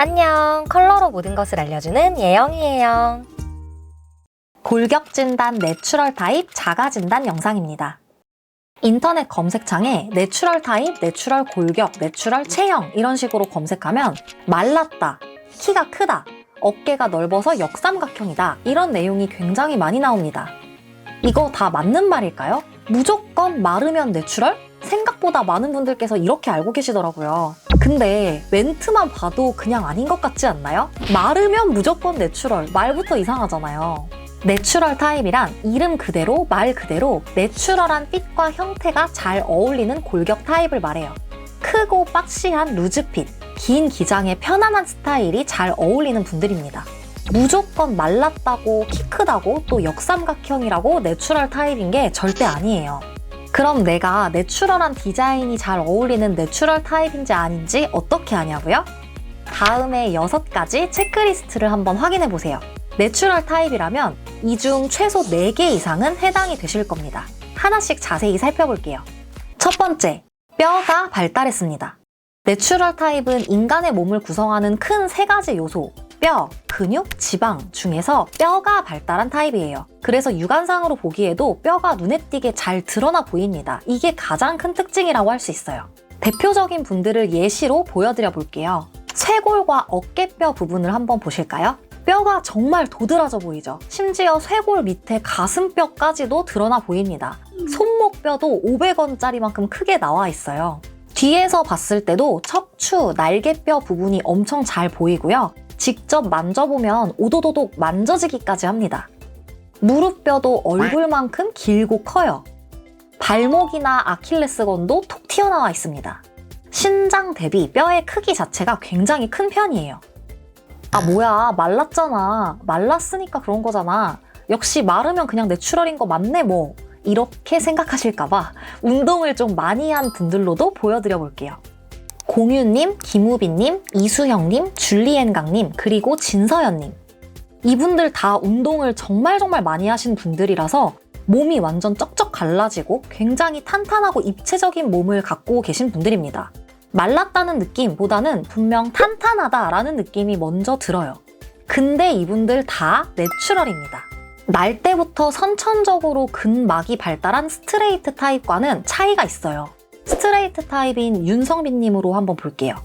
안녕, 컬러로 모든 것을 알려주는 예영이에요. 골격 진단 내추럴 타입 자가 진단 영상입니다. 인터넷 검색창에 내추럴 타입, 내추럴 골격, 내추럴 체형 이런 식으로 검색하면 말랐다, 키가 크다, 어깨가 넓어서 역삼각형이다 이런 내용이 굉장히 많이 나옵니다. 이거 다 맞는 말일까요? 무조건 마르면 내추럴? 생각보다 많은 분들께서 이렇게 알고 계시더라고요. 근데 멘트만 봐도 그냥 아닌 것 같지 않나요? 마르면 무조건 내추럴, 말부터 이상하잖아요. 내추럴 타입이란 이름 그대로 말 그대로 내추럴한 핏과 형태가 잘 어울리는 골격 타입을 말해요. 크고 박시한 루즈핏, 긴 기장의 편안한 스타일이 잘 어울리는 분들입니다. 무조건 말랐다고 키 크다고 또 역삼각형이라고 내추럴 타입인 게 절대 아니에요. 그럼 내가 내추럴한 디자인이 잘 어울리는 내추럴 타입인지 아닌지 어떻게 아냐고요? 다음에 6가지 체크리스트를 한번 확인해 보세요. 내추럴 타입이라면 이 중 최소 4개 이상은 해당이 되실 겁니다. 하나씩 자세히 살펴볼게요. 첫 번째, 뼈가 발달했습니다. 내추럴 타입은 인간의 몸을 구성하는 큰 3가지 요소, 뼈, 근육, 지방 중에서 뼈가 발달한 타입이에요. 그래서 육안상으로 보기에도 뼈가 눈에 띄게 잘 드러나 보입니다. 이게 가장 큰 특징이라고 할 수 있어요. 대표적인 분들을 예시로 보여드려 볼게요. 쇄골과 어깨뼈 부분을 한번 보실까요? 뼈가 정말 도드라져 보이죠? 심지어 쇄골 밑에 가슴뼈까지도 드러나 보입니다. 손목뼈도 500원짜리만큼 크게 나와 있어요. 뒤에서 봤을 때도 척추, 날개뼈 부분이 엄청 잘 보이고요. 직접 만져보면 오도도독 만져지기까지 합니다. 무릎뼈도 얼굴만큼 길고 커요. 발목이나 아킬레스건도 톡 튀어나와 있습니다. 신장 대비 뼈의 크기 자체가 굉장히 큰 편이에요. 아 뭐야 말랐잖아. 말랐으니까 그런 거잖아. 역시 마르면 그냥 내추럴인 거 맞네 뭐. 이렇게 생각하실까봐 운동을 좀 많이 한 분들로도 보여드려 볼게요. 공유님, 김우빈님, 이수형님, 줄리엔강님, 그리고 진서연님. 이분들 다 운동을 정말 많이 하신 분들이라서 몸이 완전 쩍쩍 갈라지고 굉장히 탄탄하고 입체적인 몸을 갖고 계신 분들입니다. 말랐다는 느낌보다는 분명 탄탄하다라는 느낌이 먼저 들어요. 근데 이분들 다 내추럴입니다. 날 때부터 선천적으로 근막이 발달한 스트레이트 타입과는 차이가 있어요. 스트레이트 타입인 윤성빈님으로 한번 볼게요.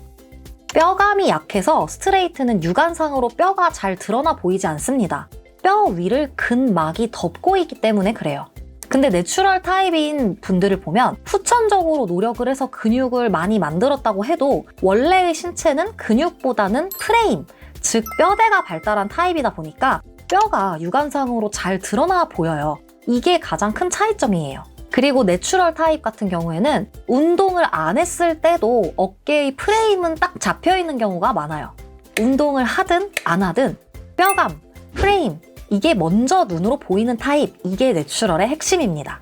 뼈감이 약해서 스트레이트는 육안상으로 뼈가 잘 드러나 보이지 않습니다. 뼈 위를 근막이 덮고 있기 때문에 그래요. 근데 내추럴 타입인 분들을 보면 후천적으로 노력을 해서 근육을 많이 만들었다고 해도 원래의 신체는 근육보다는 프레임, 즉 뼈대가 발달한 타입이다 보니까 뼈가 육안상으로 잘 드러나 보여요. 이게 가장 큰 차이점이에요. 그리고 내추럴 타입 같은 경우에는 운동을 안 했을 때도 어깨의 프레임은 딱 잡혀있는 경우가 많아요. 운동을 하든 안 하든 뼈감, 프레임, 이게 먼저 눈으로 보이는 타입, 이게 내추럴의 핵심입니다.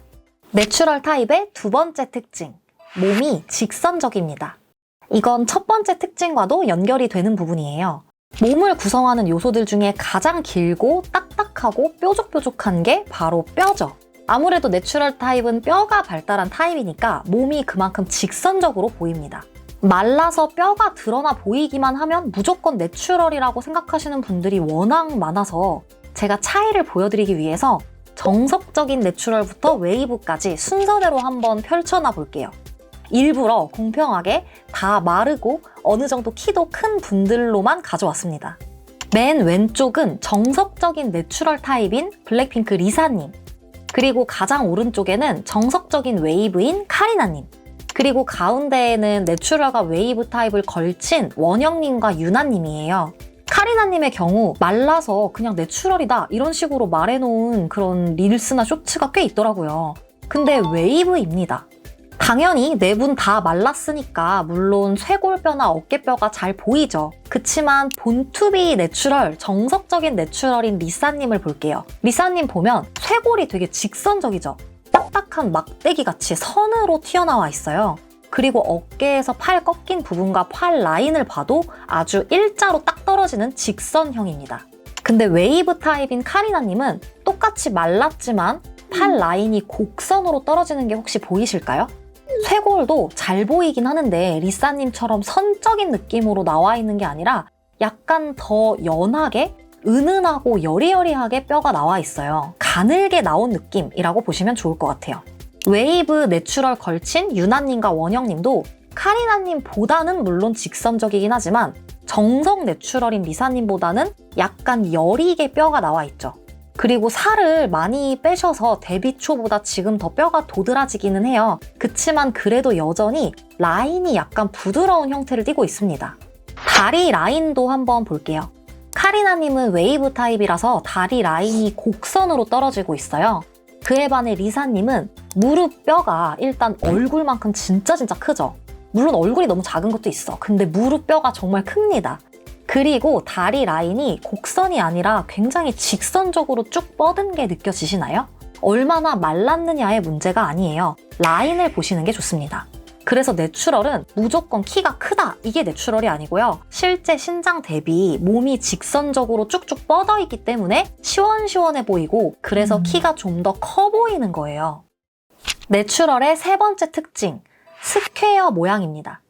내추럴 타입의 2번째 특징, 몸이 직선적입니다. 이건 첫 번째 특징과도 연결이 되는 부분이에요. 몸을 구성하는 요소들 중에 가장 길고 딱딱하고 뾰족뾰족한 게 바로 뼈죠. 아무래도 내추럴 타입은 뼈가 발달한 타입이니까 몸이 그만큼 직선적으로 보입니다. 말라서 뼈가 드러나 보이기만 하면 무조건 내추럴이라고 생각하시는 분들이 워낙 많아서 제가 차이를 보여드리기 위해서 정석적인 내추럴부터 웨이브까지 순서대로 한번 펼쳐놔 볼게요. 일부러 공평하게 다 마르고 어느 정도 키도 큰 분들로만 가져왔습니다. 맨 왼쪽은 정석적인 내추럴 타입인 블랙핑크 리사님, 그리고 가장 오른쪽에는 정석적인 웨이브인 카리나님, 그리고 가운데에는 내추럴과 웨이브 타입을 걸친 원영님과 유나님이에요. 카리나님의 경우 말라서 그냥 내추럴이다 이런 식으로 말해놓은 그런 릴스나 쇼츠가 꽤 있더라고요. 근데 웨이브입니다. 당연히 4분 다 말랐으니까 물론 쇄골뼈나 어깨뼈가 잘 보이죠. 그치만 본투비 내추럴, 정석적인 내추럴인 리사님을 볼게요. 리사님 보면 쇄골이 되게 직선적이죠. 딱딱한 막대기같이 선으로 튀어나와 있어요. 그리고 어깨에서 팔 꺾인 부분과 팔 라인을 봐도 아주 일자로 딱 떨어지는 직선형입니다. 근데 웨이브 타입인 카리나님은 똑같이 말랐지만 팔 라인이 곡선으로 떨어지는 게 혹시 보이실까요? 쇄골도 잘 보이긴 하는데 리사님처럼 선적인 느낌으로 나와 있는 게 아니라 약간 더 연하게 은은하고 여리여리하게 뼈가 나와 있어요. 가늘게 나온 느낌이라고 보시면 좋을 것 같아요. 웨이브 내추럴 걸친 유나님과 원영님도 카리나님보다는 물론 직선적이긴 하지만 정석 내추럴인 리사님보다는 약간 여리게 뼈가 나와 있죠. 그리고 살을 많이 빼셔서 데뷔 초보다 지금 더 뼈가 도드라지기는 해요. 그치만 그래도 여전히 라인이 약간 부드러운 형태를 띠고 있습니다. 다리 라인도 한번 볼게요. 카리나님은 웨이브 타입이라서 다리 라인이 곡선으로 떨어지고 있어요. 그에 반해 리사님은 무릎 뼈가 일단 얼굴만큼 진짜 크죠? 물론 얼굴이 너무 작은 것도 있어. 근데 무릎 뼈가 정말 큽니다. 그리고 다리 라인이 곡선이 아니라 굉장히 직선적으로 쭉 뻗은 게 느껴지시나요? 얼마나 말랐느냐의 문제가 아니에요. 라인을 보시는 게 좋습니다. 그래서 내추럴은 무조건 키가 크다, 이게 내추럴이 아니고요. 실제 신장 대비 몸이 직선적으로 쭉쭉 뻗어 있기 때문에 시원시원해 보이고 그래서 키가 좀 더 커 보이는 거예요. 내추럴의 세 번째 특징, 스퀘어 모양입니다.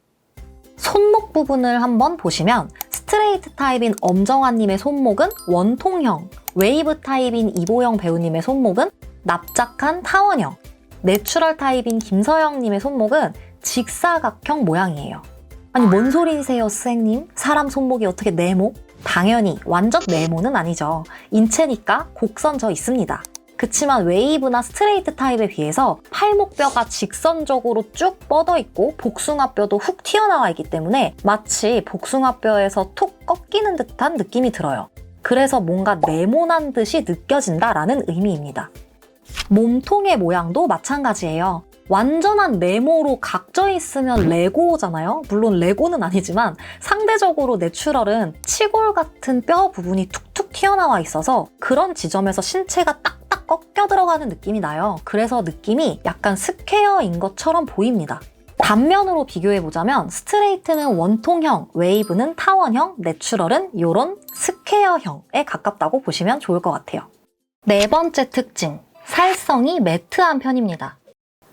손목 부분을 한번 보시면 스트레이트 타입인 엄정화님의 손목은 원통형, 웨이브 타입인 이보영 배우님의 손목은 납작한 타원형, 내추럴 타입인 김서영님의 손목은 직사각형 모양이에요. 아니 뭔 소리세요 스행님? 사람 손목이 어떻게 네모? 당연히 완전 네모는 아니죠. 인체니까 곡선져 있습니다. 그치만 웨이브나 스트레이트 타입에 비해서 팔목뼈가 직선적으로 쭉 뻗어 있고 복숭아뼈도 훅 튀어나와 있기 때문에 마치 복숭아뼈에서 툭 꺾이는 듯한 느낌이 들어요. 그래서 뭔가 네모난 듯이 느껴진다라는 의미입니다. 몸통의 모양도 마찬가지예요. 완전한 네모로 각져 있으면 레고잖아요? 물론 레고는 아니지만 상대적으로 내추럴은 치골 같은 뼈 부분이 툭툭 튀어나와 있어서 그런 지점에서 신체가 딱딱 꺾여 들어가는 느낌이 나요. 그래서 느낌이 약간 스퀘어인 것처럼 보입니다. 단면으로 비교해보자면 스트레이트는 원통형, 웨이브는 타원형, 내추럴은 이런 스퀘어형에 가깝다고 보시면 좋을 것 같아요. 네 번째 특징, 살성이 매트한 편입니다.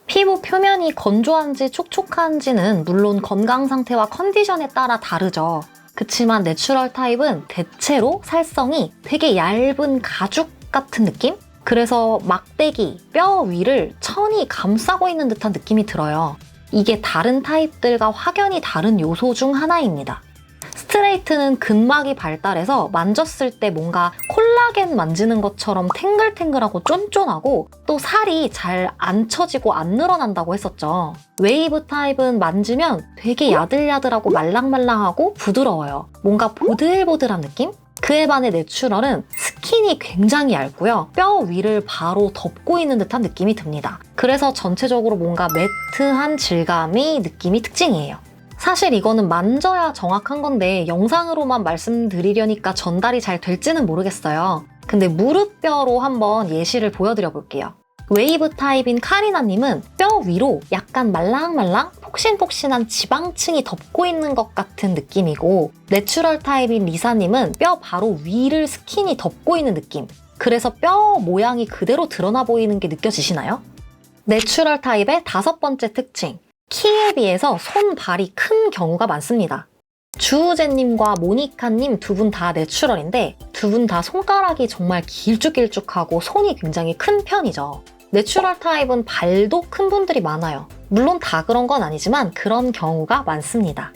피부 표면이 건조한지 촉촉한지는 물론 건강 상태와 컨디션에 따라 다르죠. 그치만 내추럴 타입은 대체로 살성이 되게 얇은 가죽 같은 느낌? 그래서 막대기, 뼈 위를 천이 감싸고 있는 듯한 느낌이 들어요. 이게 다른 타입들과 확연히 다른 요소 중 하나입니다. 스트레이트는 근막이 발달해서 만졌을 때 뭔가 콜라겐 만지는 것처럼 탱글탱글하고 쫀쫀하고 또 살이 잘 안 처지고 안 늘어난다고 했었죠. 웨이브 타입은 만지면 되게 야들야들하고 말랑말랑하고 부드러워요. 뭔가 보들보들한 느낌? 그에 반해 내추럴은 스킨이 굉장히 얇고요. 뼈 위를 바로 덮고 있는 듯한 느낌이 듭니다. 그래서 전체적으로 뭔가 매트한 질감이 느낌이 특징이에요. 사실 이거는 만져야 정확한 건데 영상으로만 말씀드리려니까 전달이 잘 될지는 모르겠어요. 근데 무릎뼈로 한번 예시를 보여드려 볼게요. 웨이브 타입인 카리나님은 뼈 위로 약간 말랑말랑 폭신폭신한 지방층이 덮고 있는 것 같은 느낌이고 내추럴 타입인 리사님은 뼈 바로 위를 스킨이 덮고 있는 느낌. 그래서 뼈 모양이 그대로 드러나 보이는 게 느껴지시나요? 내추럴 타입의 다섯 번째 특징. 키에 비해서 손발이 큰 경우가 많습니다. 주우재님과 모니카님 두 분 다 내추럴인데 두 분 다 손가락이 정말 길쭉길쭉하고 손이 굉장히 큰 편이죠. 내추럴 타입은 발도 큰 분들이 많아요. 물론 다 그런 건 아니지만 그런 경우가 많습니다.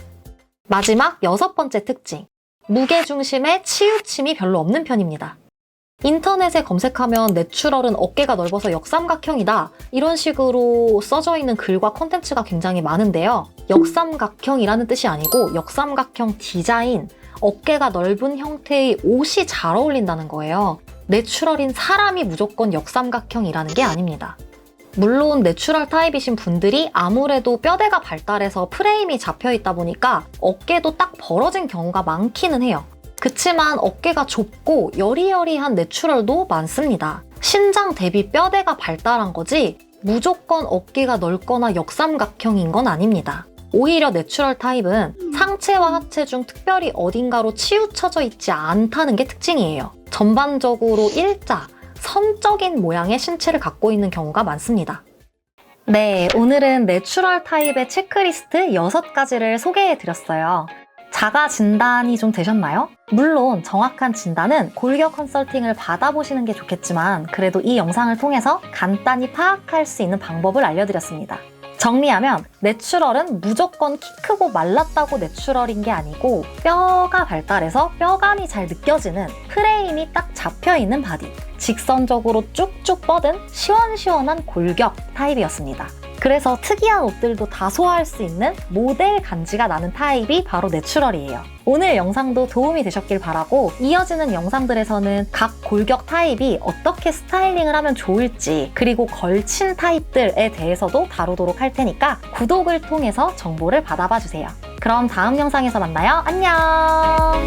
마지막 여섯 번째 특징. 무게중심에 치우침이 별로 없는 편입니다. 인터넷에 검색하면 내추럴은 어깨가 넓어서 역삼각형이다 이런 식으로 써져 있는 글과 콘텐츠가 굉장히 많은데요. 역삼각형이라는 뜻이 아니고 역삼각형 디자인, 어깨가 넓은 형태의 옷이 잘 어울린다는 거예요. 내추럴인 사람이 무조건 역삼각형이라는 게 아닙니다. 물론 내추럴 타입이신 분들이 아무래도 뼈대가 발달해서 프레임이 잡혀 있다 보니까 어깨도 딱 벌어진 경우가 많기는 해요. 그치만 어깨가 좁고 여리여리한 내추럴도 많습니다. 신장 대비 뼈대가 발달한 거지 무조건 어깨가 넓거나 역삼각형인 건 아닙니다. 오히려 내추럴 타입은 상체와 하체 중 특별히 어딘가로 치우쳐져 있지 않다는 게 특징이에요. 전반적으로 일자, 선적인 모양의 신체를 갖고 있는 경우가 많습니다. 네, 오늘은 내추럴 타입의 체크리스트 6가지를 소개해드렸어요. 자가 진단이 좀 되셨나요? 물론 정확한 진단은 골격 컨설팅을 받아보시는 게 좋겠지만 그래도 이 영상을 통해서 간단히 파악할 수 있는 방법을 알려드렸습니다. 정리하면 내추럴은 무조건 키 크고 말랐다고 내추럴인 게 아니고 뼈가 발달해서 뼈감이 잘 느껴지는 프레임이 딱 잡혀있는 바디, 직선적으로 쭉쭉 뻗은 시원시원한 골격 타입이었습니다. 그래서 특이한 옷들도 다 소화할 수 있는 모델 간지가 나는 타입이 바로 내추럴이에요. 오늘 영상도 도움이 되셨길 바라고 이어지는 영상들에서는 각 골격 타입이 어떻게 스타일링을 하면 좋을지 그리고 걸친 타입들에 대해서도 다루도록 할 테니까 구독을 통해서 정보를 받아봐 주세요. 그럼 다음 영상에서 만나요. 안녕!